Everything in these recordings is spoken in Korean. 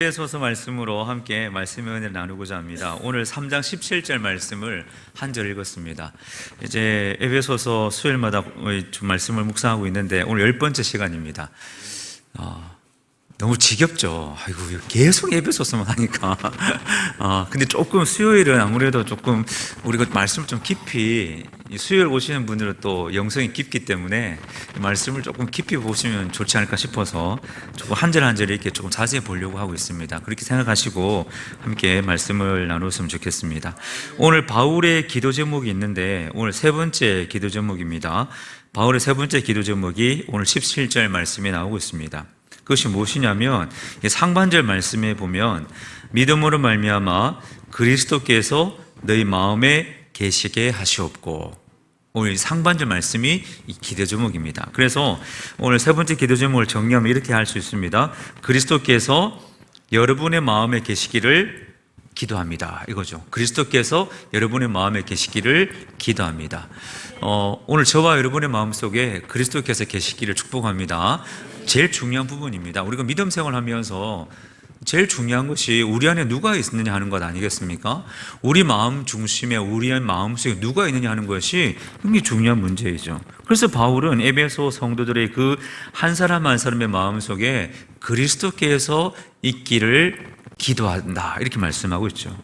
에베소서 말씀으로 함께 말씀의 은혜를 나누고자 합니다. 오늘 3장 17절 말씀을 한 절 읽었습니다. 이제 에베소서 수요일마다 말씀을 묵상하고 있는데 오늘 10번째 시간입니다. 너무 지겹죠. 아이고, 계속 에베소서만 하니까. 근데 조금 수요일은 아무래도 조금 우리가 말씀을 좀 깊이, 수요일 오시는 분들은 또 영성이 깊기 때문에 말씀을 조금 깊이 보시면 좋지 않을까 싶어서 조금 한 절 한 절 이렇게 조금 자세히 보려고 하고 있습니다. 그렇게 생각하시고 함께 말씀을 나누었으면 좋겠습니다. 오늘 바울의 기도 제목이 있는데 오늘 세 번째 기도 제목입니다. 바울의 세 번째 기도 제목이 오늘 17절 말씀에 나오고 있습니다. 그것이 무엇이냐면 상반절 말씀에 보면 믿음으로 말미암아 그리스도께서 너희 마음에 계시게 하시옵고, 오늘 상반절 말씀이 이 기도 제목입니다. 그래서 오늘 세 번째 기도 제목을 정리하면 이렇게 할 수 있습니다. 그리스도께서 여러분의 마음에 계시기를 기도합니다, 이거죠. 그리스도께서 여러분의 마음에 계시기를 기도합니다. 오늘 저와 여러분의 마음속에 그리스도께서 계시기를 축복합니다. 제일 중요한 부분입니다. 우리가 믿음 생활하면서 제일 중요한 것이 우리 안에 누가 있느냐 하는 것 아니겠습니까? 우리 마음 중심에 우리의 마음속에 누가 있느냐 하는 것이 굉장히 중요한 문제이죠. 그래서 바울은 에베소 성도들의 그 한 사람 한 사람의 마음속에 그리스도께서 있기를 기도한다, 이렇게 말씀하고 있죠.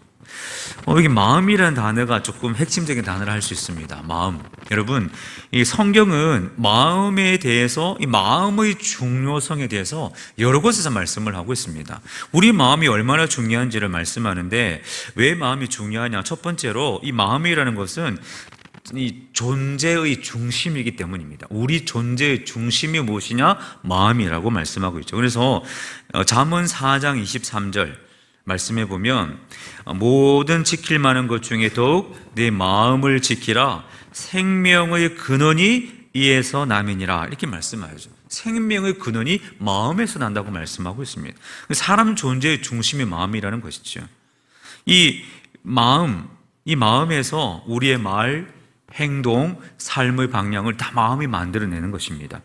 여기 마음이라는 단어가 조금 핵심적인 단어를 할 수 있습니다. 마음. 여러분, 이 성경은 마음에 대해서, 이 마음의 중요성에 대해서 여러 곳에서 말씀을 하고 있습니다. 우리 마음이 얼마나 중요한지를 말씀하는데, 왜 마음이 중요하냐? 첫 번째로 이 마음이라는 것은 이 존재의 중심이기 때문입니다. 우리 존재의 중심이 무엇이냐? 마음이라고 말씀하고 있죠. 그래서 잠언 4장 23절 말씀해 보면 모든 지킬 만한 것 중에 더욱 내 마음을 지키라, 생명의 근원이 이에서 남이니라, 이렇게 말씀하죠. 생명의 근원이 마음에서 난다고 말씀하고 있습니다. 사람 존재의 중심이 마음이라는 것이죠. 이 마음에서 우리의 말, 행동, 삶의 방향을 다 마음이 만들어내는 것입니다.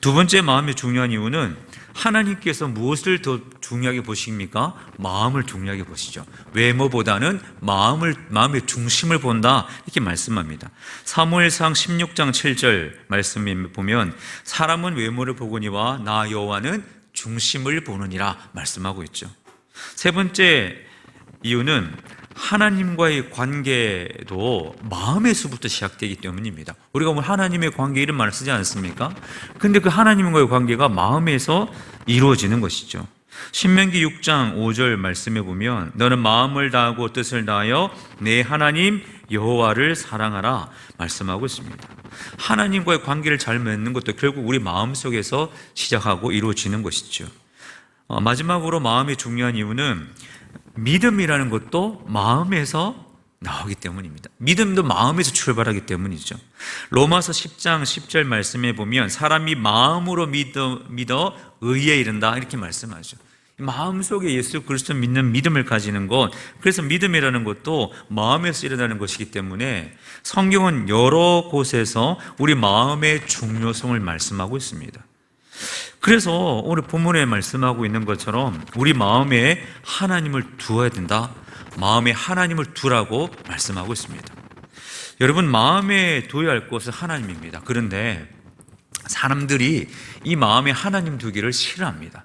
두 번째 마음이 중요한 이유는 하나님께서 무엇을 더 중요하게 보십니까? 마음을 중요하게 보시죠. 외모보다는 마음의 중심을 본다, 이렇게 말씀합니다. 사무엘상 16장 7절 말씀에 보면 사람은 외모를 보거니와 나 여호와는 중심을 보느니라 말씀하고 있죠. 세 번째 이유는 하나님과의 관계도 마음에서부터 시작되기 때문입니다. 우리가 오늘 하나님의 관계 이런 말을 쓰지 않습니까? 근데 그 하나님과의 관계가 마음에서 이루어지는 것이죠. 신명기 6장 5절 말씀에 보면 너는 마음을 다하고 뜻을 다하여 내 하나님 여호와를 사랑하라 말씀하고 있습니다. 하나님과의 관계를 잘 맺는 것도 결국 우리 마음속에서 시작하고 이루어지는 것이죠. 마지막으로 마음이 중요한 이유는 믿음이라는 것도 마음에서 나오기 때문입니다. 믿음도 마음에서 출발하기 때문이죠. 로마서 10장 10절 말씀에 보면 사람이 마음으로 믿어 의에 이른다, 이렇게 말씀하죠. 마음속에 예수 그리스도 믿는 믿음을 가지는 것, 그래서 믿음이라는 것도 마음에서 일어나는 것이기 때문에 성경은 여러 곳에서 우리 마음의 중요성을 말씀하고 있습니다. 그래서 오늘 본문에 말씀하고 있는 것처럼 우리 마음에 하나님을 두어야 된다, 마음에 하나님을 두라고 말씀하고 있습니다. 여러분, 마음에 두어야 할 것은 하나님입니다. 그런데 사람들이 이 마음에 하나님 두기를 싫어합니다.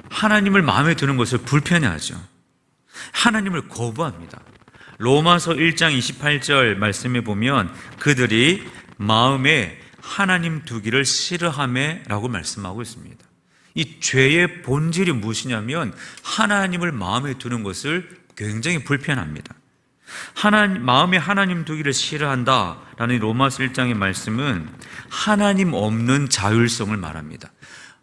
하나님을 마음에 두는 것을 불편해하죠. 하나님을 거부합니다. 로마서 1장 28절 말씀에 보면 그들이 마음에 하나님 두기를 싫어하매라고 말씀하고 있습니다. 이 죄의 본질이 무엇이냐면 하나님을 마음에 두는 것을 굉장히 불편합니다. 마음에 하나님 두기를 싫어한다라는 로마서 1장의 말씀은 하나님 없는 자율성을 말합니다.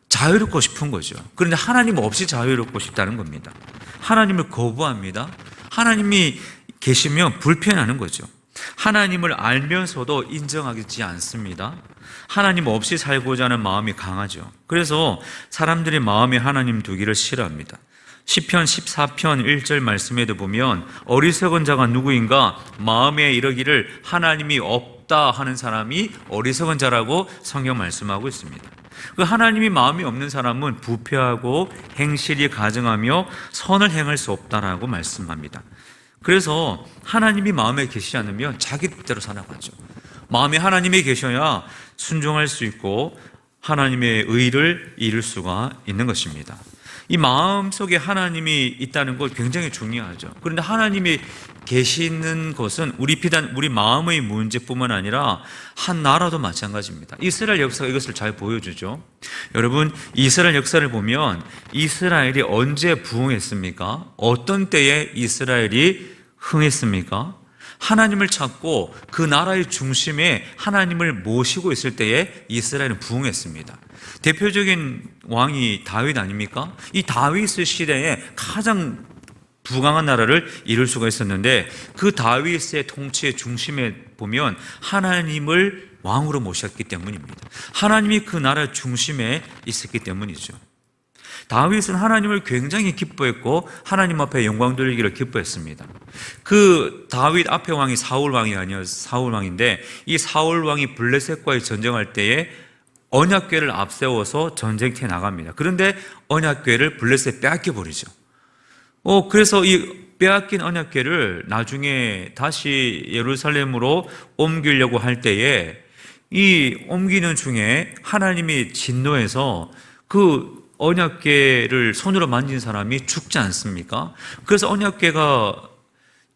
자유롭고 싶은 거죠. 그런데 하나님 없이 자유롭고 싶다는 겁니다. 하나님을 거부합니다. 하나님이 계시면 불편하는 거죠. 하나님을 알면서도 인정하지 않습니다. 하나님 없이 살고자 하는 마음이 강하죠. 그래서 사람들이 마음에 하나님 두기를 싫어합니다. 시편 14편 1절 말씀에도 보면 어리석은 자가 누구인가 마음에 이르기를 하나님이 없다 하는 사람이 어리석은 자라고 성경 말씀하고 있습니다. 그 하나님이 마음이 없는 사람은 부패하고 행실이 가증하며 선을 행할 수 없다라고 말씀합니다. 그래서 하나님이 마음에 계시지 않으면 자기 뜻대로 살아가죠. 마음에 하나님이 계셔야 순종할 수 있고 하나님의 의를 이룰 수가 있는 것입니다. 이 마음 속에 하나님이 있다는 것 굉장히 중요하죠. 그런데 하나님이 계시는 것은 비단 우리 마음의 문제뿐만 아니라 한 나라도 마찬가지입니다. 이스라엘 역사가 이것을 잘 보여주죠. 여러분, 이스라엘 역사를 보면 이스라엘이 언제 부흥했습니까? 어떤 때에 이스라엘이 흥했습니까? 하나님을 찾고 그 나라의 중심에 하나님을 모시고 있을 때에 이스라엘은 부흥했습니다. 대표적인 왕이 다윗 아닙니까? 이 다윗의 시대에 가장 부강한 나라를 이룰 수가 있었는데 그 다윗의 통치의 중심에 보면 하나님을 왕으로 모셨기 때문입니다. 하나님이 그 나라의 중심에 있었기 때문이죠. 다윗은 하나님을 굉장히 기뻐했고 하나님 앞에 영광 돌리기를 기뻐했습니다. 그 다윗 앞에 왕이 사울 왕이 아니었어요. 사울 왕인데 이 사울 왕이 블레셋과의 전쟁할 때에 언약궤를 앞세워서 전쟁터에 나갑니다. 그런데 언약궤를 블레셋에 빼앗겨 버리죠. 그래서 이 빼앗긴 언약궤를 나중에 다시 예루살렘으로 옮기려고 할 때에 이 옮기는 중에 하나님이 진노해서 그 언약궤를 손으로 만진 사람이 죽지 않습니까? 그래서 언약궤가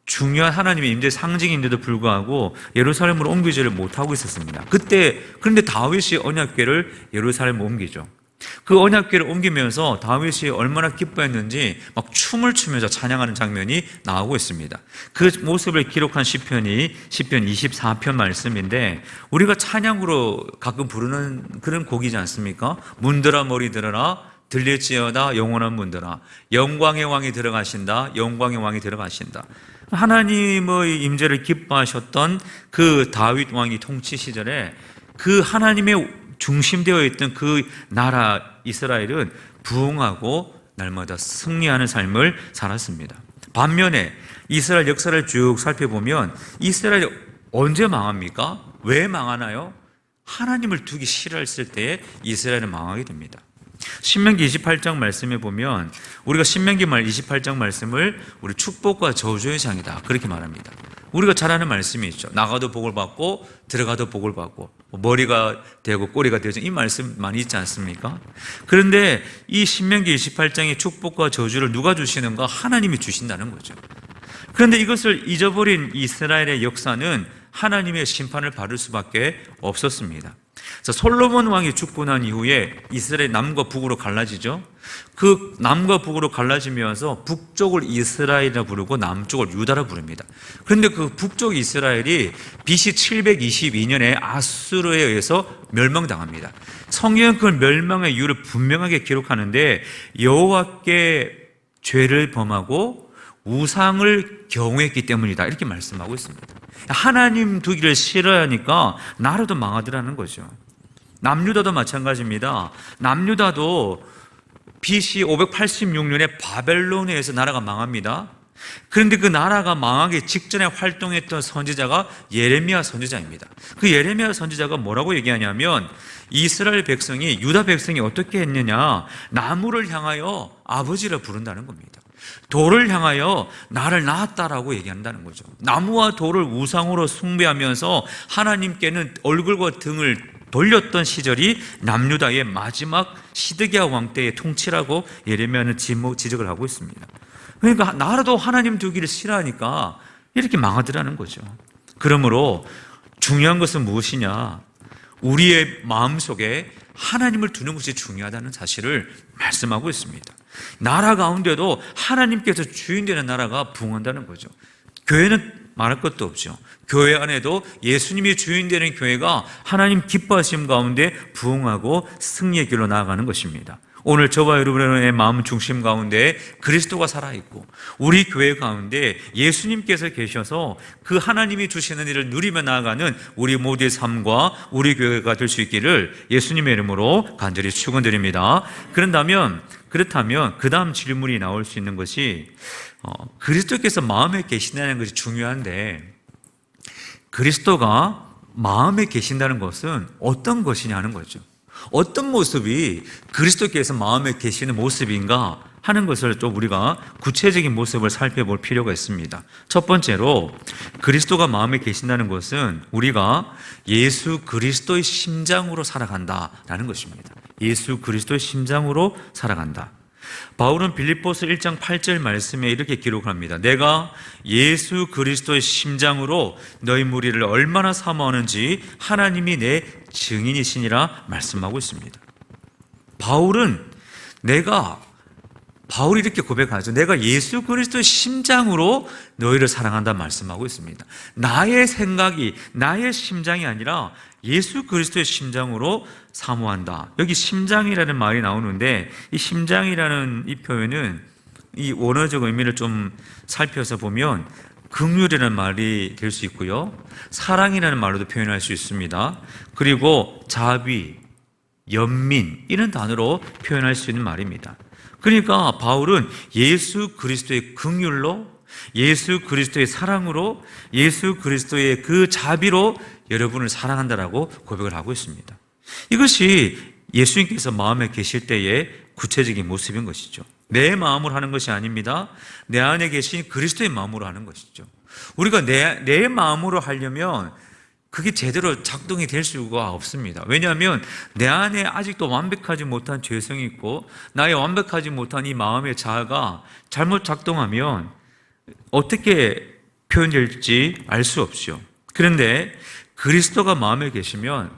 중요한 하나님의 임재 상징인데도 불구하고 예루살렘으로 옮기지를 못하고 있었습니다. 그런데 다윗이 언약궤를 예루살렘으로 옮기죠. 그 언약궤를 옮기면서 다윗이 얼마나 기뻐했는지 막 춤을 추면서 찬양하는 장면이 나오고 있습니다. 그 모습을 기록한 시편 24편 말씀인데 우리가 찬양으로 가끔 부르는 그런 곡이지 않습니까? 문들아 머리 들어라 들릴지어다 영원한 문들아 영광의 왕이 들어가신다 영광의 왕이 들어가신다. 하나님의 임재를 기뻐하셨던 그 다윗 왕이 통치 시절에 그 하나님의 중심되어 있던 그 나라 이스라엘은 부흥하고 날마다 승리하는 삶을 살았습니다. 반면에 이스라엘 역사를 쭉 살펴보면 이스라엘이 언제 망합니까? 왜 망하나요? 하나님을 두기 싫어했을 때에 이스라엘은 망하게 됩니다. 신명기 28장 말씀에 보면 우리가 신명기 28장 말씀을 우리 축복과 저주의 장이다 그렇게 말합니다. 우리가 잘 아는 말씀이 있죠. 나가도 복을 받고 들어가도 복을 받고 머리가 되고 꼬리가 되죠. 이 말씀 많이 있지 않습니까? 그런데 이 신명기 28장의 축복과 저주를 누가 주시는가? 하나님이 주신다는 거죠. 그런데 이것을 잊어버린 이스라엘의 역사는 하나님의 심판을 받을 수밖에 없었습니다. 솔로몬 왕이 죽고 난 이후에 이스라엘 남과 북으로 갈라지죠. 그 남과 북으로 갈라지면서 북쪽을 이스라엘이라 부르고 남쪽을 유다라 부릅니다. 그런데 그 북쪽 이스라엘이 BC 722년에 아수르에 의해서 멸망당합니다. 성경은 그 멸망의 이유를 분명하게 기록하는데 여호와께 죄를 범하고 우상을 경외했기 때문이다 이렇게 말씀하고 있습니다. 하나님 두기를 싫어하니까 나라도 망하더라는 거죠. 남유다도 마찬가지입니다. 남유다도 BC 586년에 바벨론에 의해서 나라가 망합니다. 그런데 그 나라가 망하기 직전에 활동했던 선지자가 예레미야 선지자입니다. 그 예레미야 선지자가 뭐라고 얘기하냐면 이스라엘 백성이 유다 백성이 어떻게 했느냐 나무를 향하여 아버지라 부른다는 겁니다. 돌을 향하여 나를 낳았다라고 얘기한다는 거죠. 나무와 돌을 우상으로 숭배하면서 하나님께는 얼굴과 등을 돌렸던 시절이 남유다의 마지막 시드기야 왕 때의 통치라고 예레미야는 지적을 하고 있습니다. 그러니까 나라도 하나님 두기를 싫어하니까 이렇게 망하더라는 거죠. 그러므로 중요한 것은 무엇이냐? 우리의 마음속에 하나님을 두는 것이 중요하다는 사실을 말씀하고 있습니다. 나라 가운데도 하나님께서 주인되는 나라가 부흥한다는 거죠. 교회는 말할 것도 없죠. 교회 안에도 예수님이 주인되는 교회가 하나님 기뻐하심 가운데 부흥하고 승리의 길로 나아가는 것입니다. 오늘 저와 여러분의 마음 중심 가운데 그리스도가 살아있고 우리 교회 가운데 예수님께서 계셔서 그 하나님이 주시는 일을 누리며 나아가는 우리 모두의 삶과 우리 교회가 될 수 있기를 예수님의 이름으로 간절히 축원드립니다. 그렇다면 그 다음 질문이 나올 수 있는 것이 그리스도께서 마음에 계신다는 것이 중요한데 그리스도가 마음에 계신다는 것은 어떤 것이냐는 거죠. 어떤 모습이 그리스도께서 마음에 계시는 모습인가 하는 것을 좀 우리가 구체적인 모습을 살펴볼 필요가 있습니다. 첫 번째로 그리스도가 마음에 계신다는 것은 우리가 예수 그리스도의 심장으로 살아간다라는 것입니다. 예수 그리스도의 심장으로 살아간다. 바울은 빌립보서 1장 8절 말씀에 이렇게 기록합니다. 내가 예수 그리스도의 심장으로 너희 무리를 얼마나 사모하는지 하나님이 내 증인이시니라 말씀하고 있습니다. 바울이 이렇게 고백하죠. 내가 예수 그리스도의 심장으로 너희를 사랑한다 말씀하고 있습니다. 나의 생각이, 나의 심장이 아니라 예수 그리스도의 심장으로 사모한다. 여기 심장이라는 말이 나오는데 이 심장이라는 이 표현은 이 원어적 의미를 좀 살펴서 보면 긍휼이라는 말이 될 수 있고요. 사랑이라는 말로도 표현할 수 있습니다. 그리고 자비, 연민 이런 단어로 표현할 수 있는 말입니다. 그러니까 바울은 예수 그리스도의 긍휼로, 예수 그리스도의 사랑으로, 예수 그리스도의 그 자비로 여러분을 사랑한다라고 고백을 하고 있습니다. 이것이 예수님께서 마음에 계실 때의 구체적인 모습인 것이죠. 내 마음으로 하는 것이 아닙니다. 내 안에 계신 그리스도의 마음으로 하는 것이죠. 우리가 내 마음으로 하려면 그게 제대로 작동이 될 수가 없습니다. 왜냐하면 내 안에 아직도 완벽하지 못한 죄성이 있고 나의 완벽하지 못한 이 마음의 자아가 잘못 작동하면 어떻게 표현될지 알 수 없죠. 그런데 그리스도가 마음에 계시면,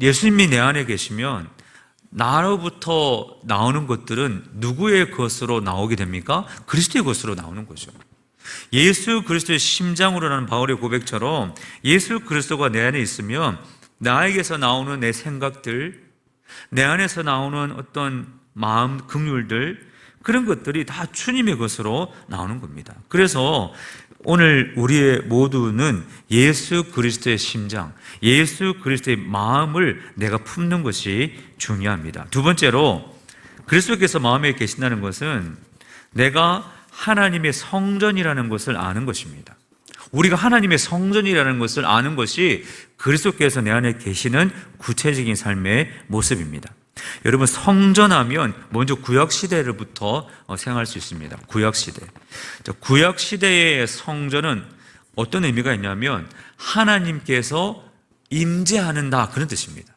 예수님이 내 안에 계시면 나로부터 나오는 것들은 누구의 것으로 나오게 됩니까? 그리스도의 것으로 나오는 거죠. 예수 그리스도의 심장으로라는 바울의 고백처럼 예수 그리스도가 내 안에 있으면 나에게서 나오는 내 생각들, 내 안에서 나오는 어떤 마음, 긍휼들, 그런 것들이 다 주님의 것으로 나오는 겁니다. 그래서 오늘 우리의 모두는 예수 그리스도의 심장, 예수 그리스도의 마음을 내가 품는 것이 중요합니다. 두 번째로 그리스도께서 마음에 계신다는 것은 내가 하나님의 성전이라는 것을 아는 것입니다. 우리가 하나님의 성전이라는 것을 아는 것이 그리스도께서 내 안에 계시는 구체적인 삶의 모습입니다. 여러분, 성전하면 먼저 구약시대로부터 생각할 수 있습니다. 구약시대. 구약시대의 성전은 어떤 의미가 있냐면 하나님께서 임재하는다, 그런 뜻입니다.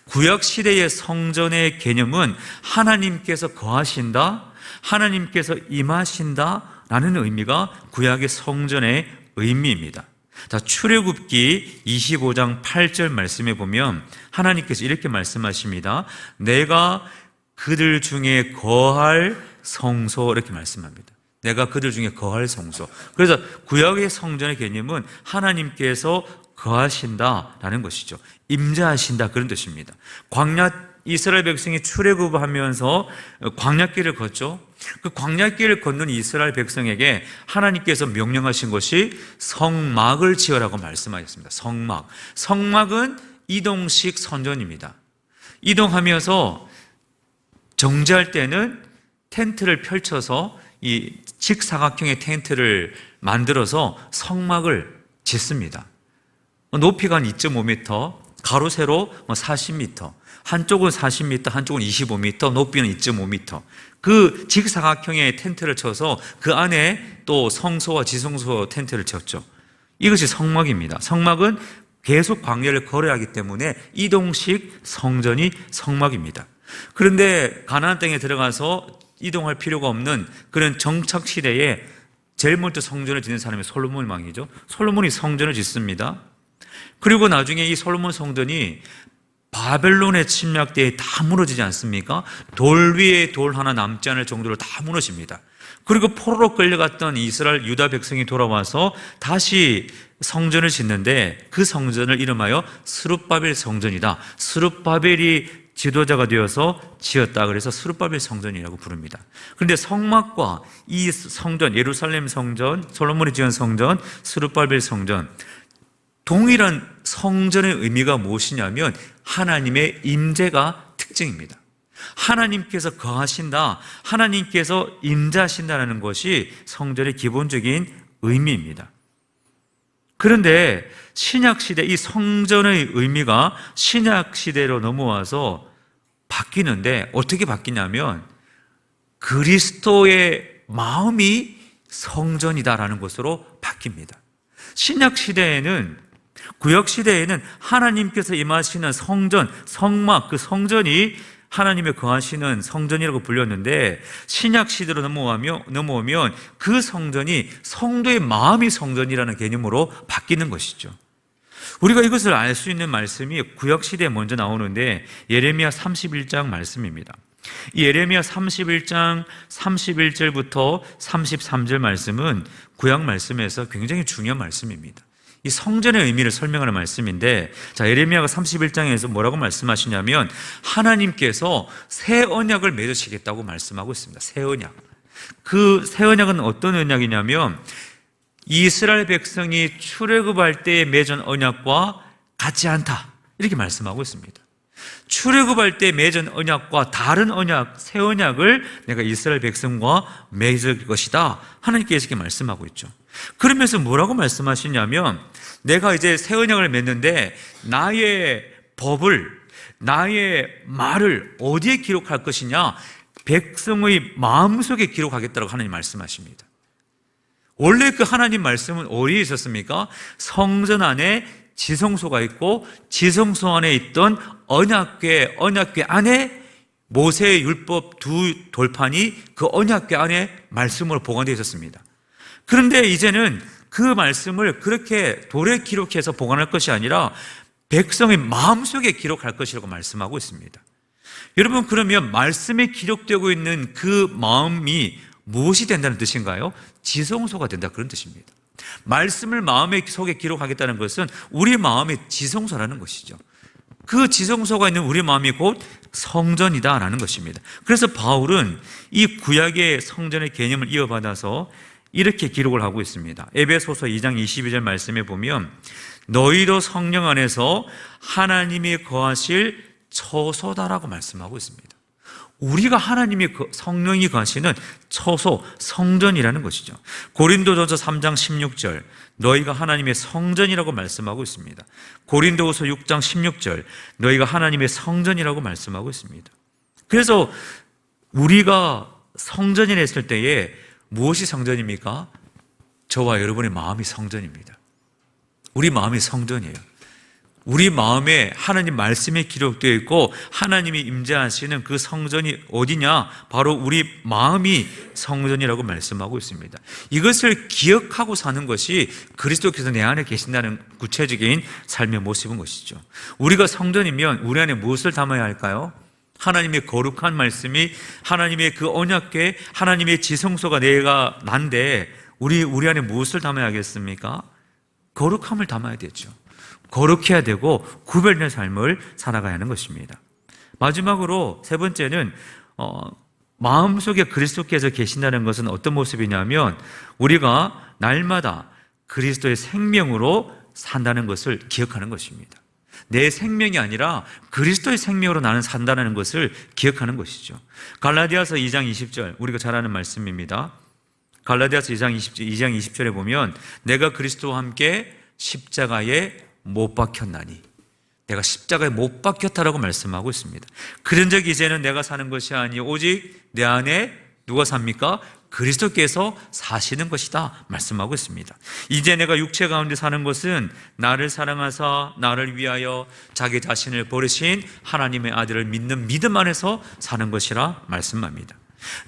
구약시대의 성전의 개념은 하나님께서 거하신다, 하나님께서 임하신다 라는 의미가 구약의 성전의 의미입니다. 자, 출애굽기 25장 8절 말씀에 보면 하나님께서 이렇게 말씀하십니다. 내가 그들 중에 거할 성소, 이렇게 말씀합니다. 내가 그들 중에 거할 성소. 그래서 구약의 성전의 개념은 하나님께서 거하신다라는 것이죠. 임재하신다, 그런 뜻입니다. 이스라엘 백성이 출애굽하면서 광야길을 걷죠. 그 광야길을 걷는 이스라엘 백성에게 하나님께서 명령하신 것이 성막을 지으라고 말씀하셨습니다. 성막은 이동식 선전입니다. 이동하면서 정지할 때는 텐트를 펼쳐서 이 직사각형의 텐트를 만들어서 성막을 짓습니다. 높이가 한 2.5m, 가로 세로 40m, 한쪽은 40m, 한쪽은 25m, 높이는 2.5m. 그 직사각형의 텐트를 쳐서 그 안에 또 성소와 지성소 텐트를 쳤죠. 이것이 성막입니다. 성막은 계속 광야를 걸어야 하기 때문에 이동식 성전이 성막입니다. 그런데 가나안 땅에 들어가서 이동할 필요가 없는 그런 정착 시대에 제일 먼저 성전을 짓는 사람이 솔로몬 왕이죠. 솔로몬이 성전을 짓습니다. 그리고 나중에 이 솔로몬 성전이 바벨론의 침략 때에 다 무너지지 않습니까? 돌 위에 돌 하나 남지 않을 정도로 다 무너집니다. 그리고 포로로 끌려갔던 이스라엘 유다 백성이 돌아와서 다시 성전을 짓는데 그 성전을 이름하여 스룹바벨 성전이다. 스룹바벨이 지도자가 되어서 지었다. 그래서 스룹바벨 성전이라고 부릅니다. 그런데 성막과 이 성전, 예루살렘 성전, 솔로몬이 지은 성전, 스룹바벨 성전, 동일한 성전의 의미가 무엇이냐면 하나님의 임재가 특징입니다. 하나님께서 거하신다, 하나님께서 임재하신다는 것이 성전의 기본적인 의미입니다. 그런데 신약시대 이 성전의 의미가 신약시대로 넘어와서 바뀌는데 어떻게 바뀌냐면 그리스도의 마음이 성전이다라는 것으로 바뀝니다. 신약 시대에는, 구약 시대에는 하나님께서 임하시는 성전, 성막, 그 성전이 하나님의 거하시는 성전이라고 불렸는데, 신약 시대로 넘어오면 그 성전이 성도의 마음이 성전이라는 개념으로 바뀌는 것이죠. 우리가 이것을 알 수 있는 말씀이 구약 시대에 먼저 나오는데 예레미야 31장 말씀입니다. 이 예레미야 31장 31절부터 33절 말씀은 구약 말씀에서 굉장히 중요한 말씀입니다. 이 성전의 의미를 설명하는 말씀인데, 자, 예레미야가 31장에서 뭐라고 말씀하시냐면 하나님께서 새 언약을 맺으시겠다고 말씀하고 있습니다. 새 언약. 그 새 언약은 어떤 언약이냐면 이스라엘 백성이 출애굽할 때에 맺은 언약과 같지 않다, 이렇게 말씀하고 있습니다. 출애굽할 때 맺은 언약과 다른 언약, 새 언약을 내가 이스라엘 백성과 맺을 것이다, 하나님께서 이렇게 말씀하고 있죠. 그러면서 뭐라고 말씀하시냐면 내가 이제 새 언약을 맺는데 나의 법을, 나의 말을 어디에 기록할 것이냐? 백성의 마음속에 기록하겠다고 하나님 말씀하십니다. 원래 그 하나님 말씀은 어디에 있었습니까? 성전 안에 지성소가 있고 지성소 안에 있던 언약궤 안에 모세의 율법 두 돌판이 그 언약궤 안에 말씀으로 보관되어 있었습니다. 그런데 이제는 그 말씀을 그렇게 돌에 기록해서 보관할 것이 아니라 백성의 마음속에 기록할 것이라고 말씀하고 있습니다. 여러분, 그러면 말씀에 기록되고 있는 그 마음이 무엇이 된다는 뜻인가요? 지성소가 된다, 그런 뜻입니다. 말씀을 마음의 속에 기록하겠다는 것은 우리 마음의 지성소라는 것이죠. 그 지성소가 있는 우리 마음이 곧 성전이다라는 것입니다. 그래서 바울은 이 구약의 성전의 개념을 이어받아서 이렇게 기록을 하고 있습니다. 에베소서 2장 22절 말씀에 보면 너희도 성령 안에서 하나님이 거하실 처소다라고 말씀하고 있습니다. 우리가 하나님의 성령이 거하시는 처소, 성전이라는 것이죠. 고린도전서 3장 16절 너희가 하나님의 성전이라고 말씀하고 있습니다. 고린도후서 6장 16절 너희가 하나님의 성전이라고 말씀하고 있습니다. 그래서 우리가 성전이라 했을 때에 무엇이 성전입니까? 저와 여러분의 마음이 성전입니다. 우리 마음이 성전이에요. 우리 마음에 하나님 말씀이 기록되어 있고 하나님이 임재하시는 그 성전이 어디냐? 바로 우리 마음이 성전이라고 말씀하고 있습니다. 이것을 기억하고 사는 것이 그리스도께서 내 안에 계신다는 구체적인 삶의 모습인 것이죠. 우리가 성전이면 우리 안에 무엇을 담아야 할까요? 하나님의 거룩한 말씀이, 하나님의 그 언약궤, 하나님의 지성소가 내가 난데 우리 안에 무엇을 담아야겠습니까? 거룩함을 담아야 되죠. 거룩해야 되고 구별된 삶을 살아가야 하는 것입니다. 마지막으로 세 번째는 마음속에 그리스도께서 계신다는 것은 어떤 모습이냐면 우리가 날마다 그리스도의 생명으로 산다는 것을 기억하는 것입니다. 내 생명이 아니라 그리스도의 생명으로 나는 산다는 것을 기억하는 것이죠. 갈라디아서 2장 20절 우리가 잘 아는 말씀입니다. 갈라디아서 2장 20절에 보면 내가 그리스도와 함께 십자가에 못 박혔나니, 내가 십자가에 못 박혔다라고 말씀하고 있습니다. 그런 적 이제는 내가 사는 것이 아니 오직 내 안에 누가 삽니까? 그리스도께서 사시는 것이다 말씀하고 있습니다. 이제 내가 육체 가운데 사는 것은 나를 사랑하사 나를 위하여 자기 자신을 버리신 하나님의 아들을 믿는 믿음 안에서 사는 것이라 말씀합니다.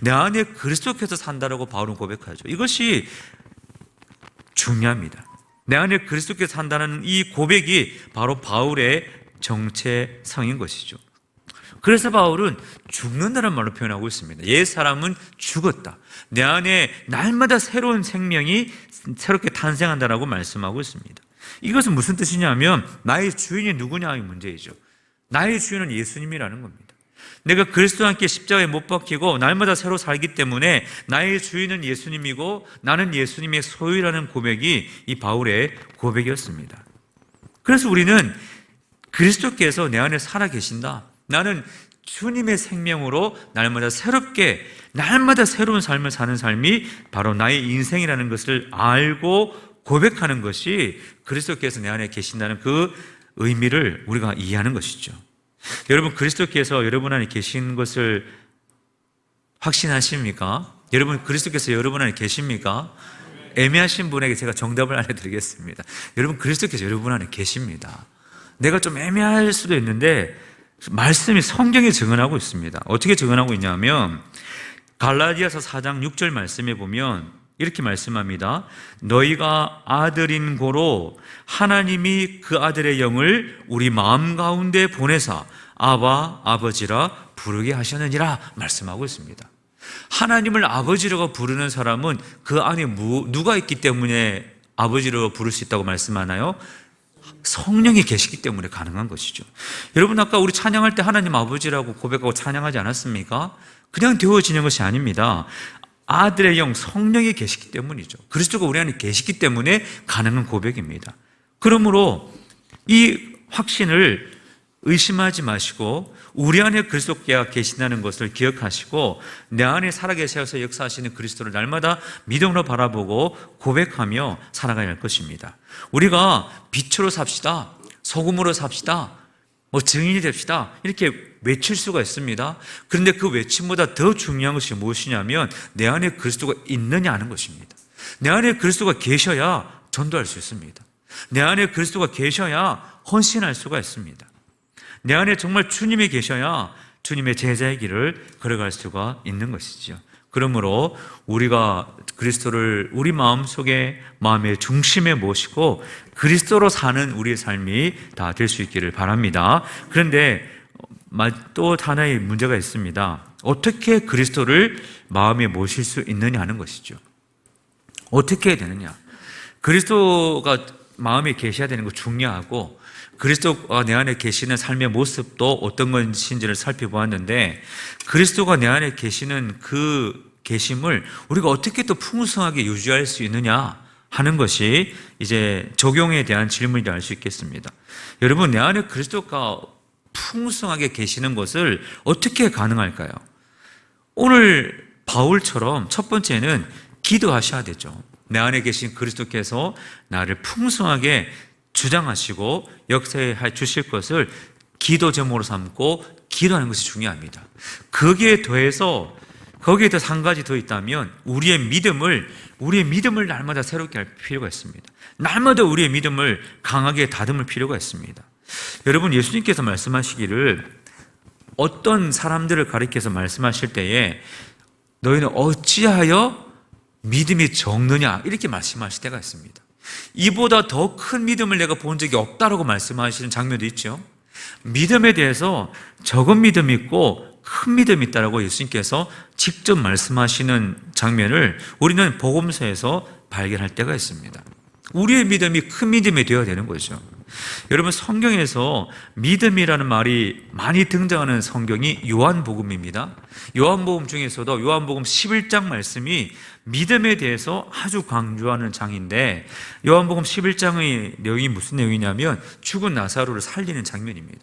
내 안에 그리스도께서 산다라고 바울은 고백하죠. 이것이 중요합니다. 내 안에 그리스도께서 산다는 이 고백이 바로 바울의 정체성인 것이죠. 그래서 바울은 죽는다는 말로 표현하고 있습니다. 옛 사람은 죽었다. 내 안에 날마다 새로운 생명이 새롭게 탄생한다라고 말씀하고 있습니다. 이것은 무슨 뜻이냐면 나의 주인이 누구냐의 문제이죠. 나의 주인은 예수님이라는 겁니다. 내가 그리스도와 함께 십자가에 못 박히고 날마다 새로 살기 때문에 나의 주인은 예수님이고 나는 예수님의 소유라는 고백이 이 바울의 고백이었습니다. 그래서 우리는 그리스도께서 내 안에 살아 계신다. 나는 주님의 생명으로 날마다 새롭게, 날마다 새로운 삶을 사는 삶이 바로 나의 인생이라는 것을 알고 고백하는 것이 그리스도께서 내 안에 계신다는 그 의미를 우리가 이해하는 것이죠. 여러분 그리스도께서 여러분 안에 계신 것을 확신하십니까? 여러분 그리스도께서 여러분 안에 계십니까? 애매하신 분에게 제가 정답을 알려드리겠습니다. 여러분 그리스도께서 여러분 안에 계십니다. 내가 좀 애매할 수도 있는데 말씀이 성경에 증언하고 있습니다. 어떻게 증언하고 있냐면 갈라디아서 4장 6절 말씀에 보면 이렇게 말씀합니다. 너희가 아들인 고로 하나님이 그 아들의 영을 우리 마음 가운데 보내사 아바 아버지라 부르게 하셨느니라 말씀하고 있습니다. 하나님을 아버지라고 부르는 사람은 그 안에 누가 있기 때문에 아버지로 부를 수 있다고 말씀하나요? 성령이 계시기 때문에 가능한 것이죠. 여러분 아까 우리 찬양할 때 하나님 아버지라고 고백하고 찬양하지 않았습니까? 그냥 되어지는 것이 아닙니다. 아들의 영 성령이 계시기 때문이죠. 그리스도가 우리 안에 계시기 때문에 가능한 고백입니다. 그러므로 이 확신을 의심하지 마시고 우리 안에 그리스도께서 계신다는 것을 기억하시고 내 안에 살아계셔서 역사하시는 그리스도를 날마다 믿음으로 바라보고 고백하며 살아가야 할 것입니다. 우리가 빛으로 삽시다, 소금으로 삽시다, 증인이 됩시다 이렇게 외칠 수가 있습니다. 그런데 그 외침보다 더 중요한 것이 무엇이냐면 내 안에 그리스도가 있느냐 하는 것입니다. 내 안에 그리스도가 계셔야 전도할 수 있습니다. 내 안에 그리스도가 계셔야 헌신할 수가 있습니다. 내 안에 정말 주님이 계셔야 주님의 제자의 길을 걸어갈 수가 있는 것이죠. 그러므로 우리가 그리스도를 우리 마음속에 마음의 중심에 모시고 그리스도로 사는 우리의 삶이 다 될 수 있기를 바랍니다. 그런데 또 하나의 문제가 있습니다. 어떻게 그리스도를 마음에 모실 수 있느냐 하는 것이죠. 어떻게 해야 되느냐. 그리스도가 마음에 계셔야 되는 거 중요하고 그리스도가 내 안에 계시는 삶의 모습도 어떤 것인지를 살펴보았는데 그리스도가 내 안에 계시는 그 계심을 우리가 어떻게 또 풍성하게 유지할 수 있느냐 하는 것이 이제 적용에 대한 질문이라 할 수 있겠습니다. 여러분 내 안에 그리스도가 풍성하게 계시는 것을 어떻게 가능할까요? 오늘 바울처럼 첫 번째는 기도하셔야 되죠. 내 안에 계신 그리스도께서 나를 풍성하게 주장하시고 역사해 주실 것을 기도 제목으로 삼고 기도하는 것이 중요합니다. 거기에 더해서 한 가지 더 있다면 우리의 믿음을 날마다 새롭게 할 필요가 있습니다. 날마다 우리의 믿음을 강하게 다듬을 필요가 있습니다. 여러분 예수님께서 말씀하시기를 어떤 사람들을 가리켜서 말씀하실 때에 너희는 어찌하여 믿음이 적느냐 이렇게 말씀하실 때가 있습니다. 이보다 더 큰 믿음을 내가 본 적이 없다라고 말씀하시는 장면도 있죠. 믿음에 대해서 적은 믿음이 있고 큰 믿음이 있다라고 예수님께서 직접 말씀하시는 장면을 우리는 복음서에서 발견할 때가 있습니다. 우리의 믿음이 큰 믿음이 되어야 되는 거죠. 여러분 성경에서 믿음이라는 말이 많이 등장하는 성경이 요한복음입니다. 요한복음 중에서도 요한복음 11장 말씀이 믿음에 대해서 아주 강조하는 장인데 요한복음 11장의 내용이 무슨 내용이냐면 죽은 나사로를 살리는 장면입니다.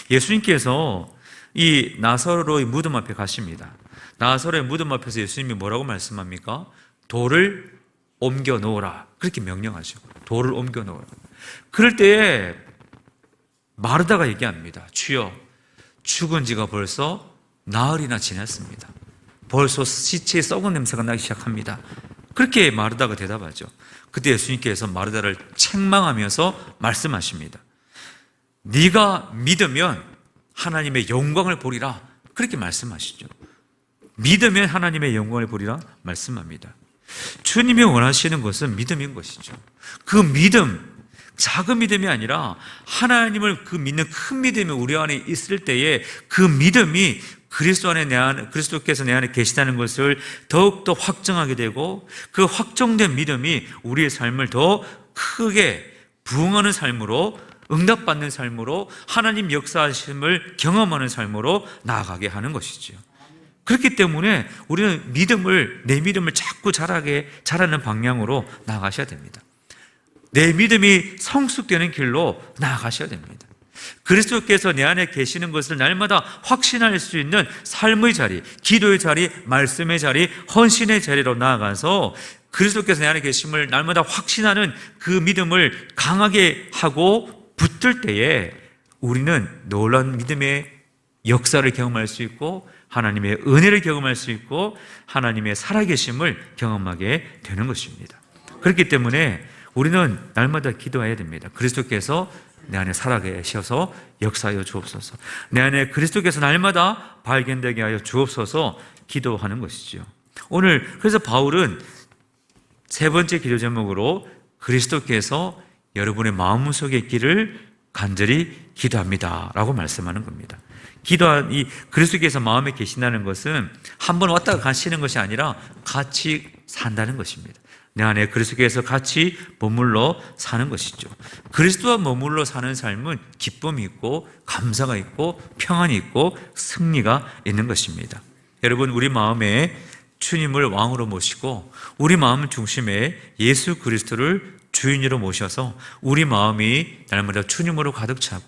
예수님께서 이 나사로의 무덤 앞에 가십니다. 나사로의 무덤 앞에서 예수님이 뭐라고 말씀합니까? 돌을 옮겨 놓으라 그렇게 명령하죠. 돌을 옮겨 놓으라. 그럴 때에 마르다가 얘기합니다. 주여 죽은 지가 벌써 나흘이나 지났습니다. 벌써 시체의 썩은 냄새가 나기 시작합니다. 그렇게 마르다가 대답하죠. 그때 예수님께서 마르다를 책망하면서 말씀하십니다. 네가 믿으면 하나님의 영광을 보리라 그렇게 말씀하시죠. 믿으면 하나님의 영광을 보리라 말씀합니다. 주님이 원하시는 것은 믿음인 것이죠. 그 믿음, 작은 믿음이 아니라 하나님을 그 믿는 큰 믿음이 우리 안에 있을 때에 그 믿음이 그리스도께서 내 안에 계시다는 것을 더욱더 확정하게 되고 그 확정된 믿음이 우리의 삶을 더 크게 부응하는 삶으로 응답받는 삶으로 하나님 역사하심을 경험하는 삶으로 나아가게 하는 것이죠. 그렇기 때문에 우리는 내 믿음을 자꾸 자라는 방향으로 나아가셔야 됩니다. 내 믿음이 성숙되는 길로 나아가셔야 됩니다. 그리스도께서 내 안에 계시는 것을 날마다 확신할 수 있는 삶의 자리, 기도의 자리, 말씀의 자리, 헌신의 자리로 나아가서 그리스도께서 내 안에 계심을 날마다 확신하는 그 믿음을 강하게 하고 붙들 때에 우리는 놀라운 믿음의 역사를 경험할 수 있고 하나님의 은혜를 경험할 수 있고 하나님의 살아계심을 경험하게 되는 것입니다. 그렇기 때문에 우리는 날마다 기도해야 됩니다. 그리스도께서 내 안에 살아계셔서 역사하여 주옵소서. 내 안에 그리스도께서 날마다 발견되게 하여 주옵소서 기도하는 것이죠. 오늘 그래서 바울은 세 번째 기도 제목으로 그리스도께서 여러분의 마음속에 있기를 간절히 기도합니다 라고 말씀하는 겁니다. 이 그리스도께서 마음에 계신다는 것은 한번 왔다가 가시는 것이 아니라 같이 산다는 것입니다. 내 안에 그리스도께서 같이 머물러 사는 것이죠. 그리스도와 머물러 사는 삶은 기쁨이 있고 감사가 있고 평안이 있고 승리가 있는 것입니다. 여러분, 우리 마음에 주님을 왕으로 모시고 우리 마음 중심에 예수 그리스도를 주인으로 모셔서 우리 마음이 날마다 주님으로 가득 차고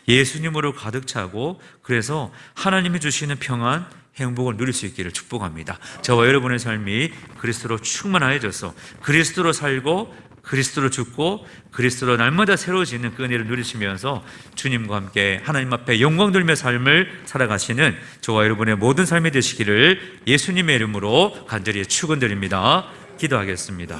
예수님으로 가득 차고 그래서 하나님이 주시는 평안, 행복을 누릴 수 있기를 축복합니다. 저와 여러분의 삶이 그리스도로 충만하여져서 그리스도로 살고 그리스도로 죽고 그리스도로 날마다 새로워지는 그 은혜를 누리시면서 주님과 함께 하나님 앞에 영광 돌며 삶을 살아가시는 저와 여러분의 모든 삶이 되시기를 예수님의 이름으로 간절히 축원드립니다. 기도하겠습니다.